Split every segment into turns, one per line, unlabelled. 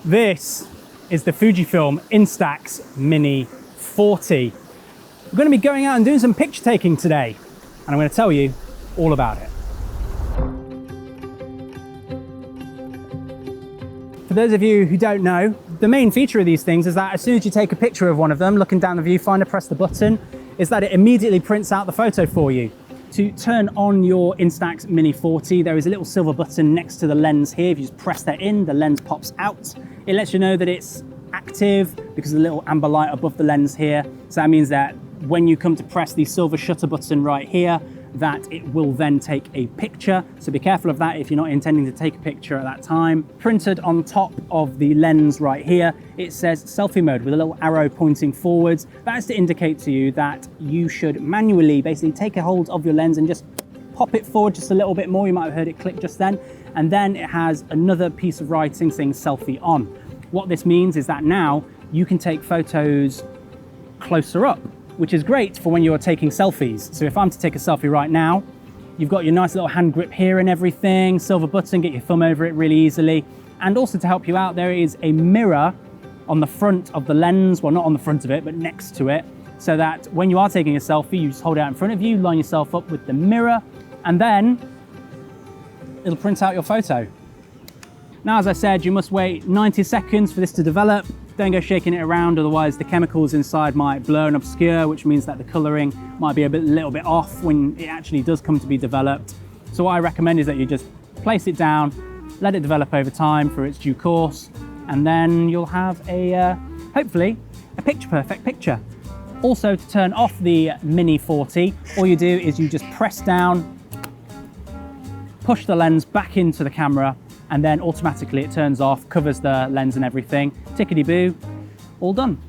This is the Fujifilm Instax Mini 40. We're going to be going out and doing some picture taking today, and I'm going to tell you all about it. For those of you who don't know, the main feature of these things is that as soon as you take a picture of one of them, looking down the viewfinder, press the button, is that it immediately prints out the photo for you. To turn on your Instax Mini 40, there is a little silver button next to the lens here. If you just press that in, the lens pops out. It lets you know that it's active because of the little amber light above the lens here. So that means that when you come to press the silver shutter button right here, that it will then take a picture. So be careful of that if you're not intending to take a picture at that time. Printed on top of the lens right here, it says selfie mode with a little arrow pointing forwards. That is to indicate to you that you should manually basically take a hold of your lens and just pop it forward just a little bit more. You might have heard it click just then. And then it has another piece of writing saying selfie on. What this means is that now you can take photos closer up, which is great for when you're taking selfies. So if I'm to take a selfie right now, you've got your nice little hand grip here and everything, silver button, get your thumb over it really easily. And also to help you out, there is a mirror on the front of the lens, well, not on the front of it, but next to it, so that when you are taking a selfie, you just hold it out in front of you, line yourself up with the mirror, and then it'll print out your photo. Now, as I said, you must wait 90 seconds for this to develop. Don't go shaking it around, otherwise the chemicals inside might blur and obscure, which means that the coloring might be a little bit off when it actually does come to be developed. So what I recommend is that you just place it down, let it develop over time for its due course, and then you'll have hopefully a picture perfect picture. Also, to turn off the Mini 40, all you do is you just press down, push the lens back into the camera, and then automatically it turns off, covers the lens and everything. Tickety-boo, all done.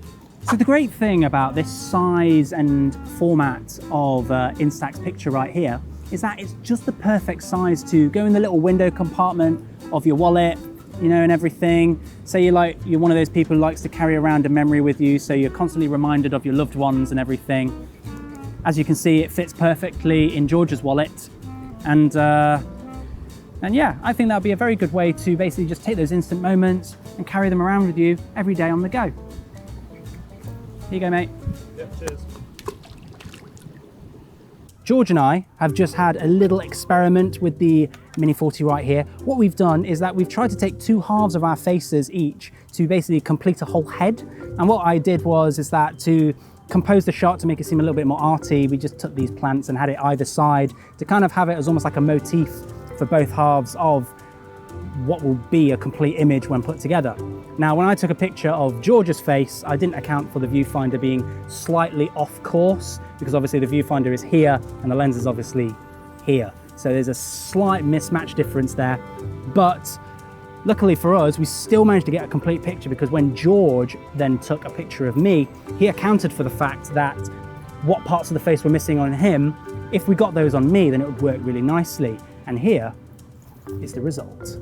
So the great thing about this size and format of Instax picture right here is that it's just the perfect size to go in the little window compartment of your wallet, you know, and everything. Say you're one of those people who likes to carry around a memory with you, so you're constantly reminded of your loved ones and everything. As you can see, it fits perfectly in George's wallet. And yeah, I think that'd be a very good way to basically just take those instant moments and carry them around with you every day on the go. Here you go, mate.
Yeah, cheers.
George and I have just had a little experiment with the Mini 40 right here. What we've done is that we've tried to take two halves of our faces each to basically complete a whole head. And what I did is that to compose the shot to make it seem a little bit more arty, we just took these plants and had it either side to kind of have it as almost like a motif for both halves of what will be a complete image when put together. Now, when I took a picture of George's face, I didn't account for the viewfinder being slightly off course, because obviously the viewfinder is here and the lens is obviously here. So there's a slight mismatch difference there. But luckily for us, we still managed to get a complete picture, because when George then took a picture of me, he accounted for the fact that what parts of the face were missing on him. If we got those on me, then it would work really nicely. And here is the result.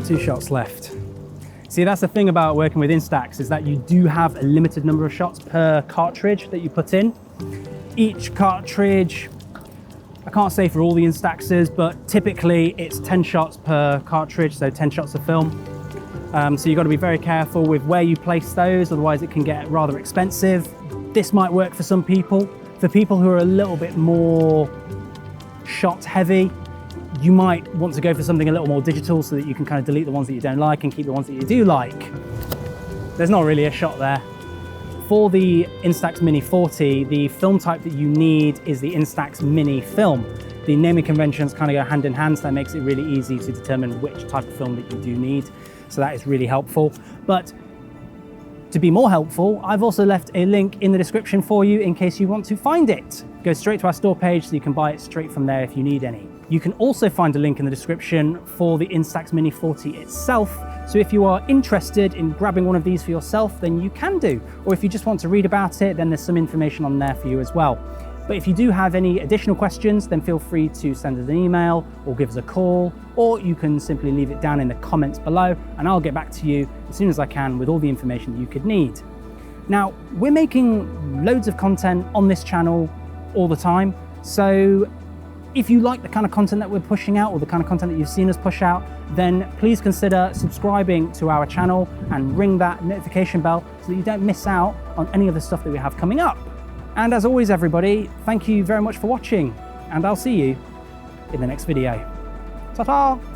Two shots left. See, that's the thing about working with Instax, is that you do have a limited number of shots per cartridge that you put in. Each cartridge, I can't say for all the Instaxes, but typically it's 10 shots per cartridge, so 10 shots of film. So you've got to be very careful with where you place those, otherwise it can get rather expensive. This might work for some people. For people who are a little bit more shot heavy, you might want to go for something a little more digital so that you can kind of delete the ones that you don't like and keep the ones that you do like. There's not really a shot there. For the Instax Mini 40, the film type that you need is the Instax Mini film. The naming conventions kind of go hand in hand, so that makes it really easy to determine which type of film that you do need. So that is really helpful. But to be more helpful, I've also left a link in the description for you in case you want to find it. Go straight to our store page so you can buy it straight from there if you need any. You can also find a link in the description for the Instax Mini 40 itself. So if you are interested in grabbing one of these for yourself, then you can do. Or if you just want to read about it, then there's some information on there for you as well. But if you do have any additional questions, then feel free to send us an email or give us a call, or you can simply leave it down in the comments below and I'll get back to you as soon as I can with all the information that you could need. Now, we're making loads of content on this channel all the time, so if you like the kind of content that we're pushing out or the kind of content that you've seen us push out, then please consider subscribing to our channel and ring that notification bell so that you don't miss out on any of the stuff that we have coming up. And as always, everybody, thank you very much for watching, and I'll see you in the next video. Ta-ta!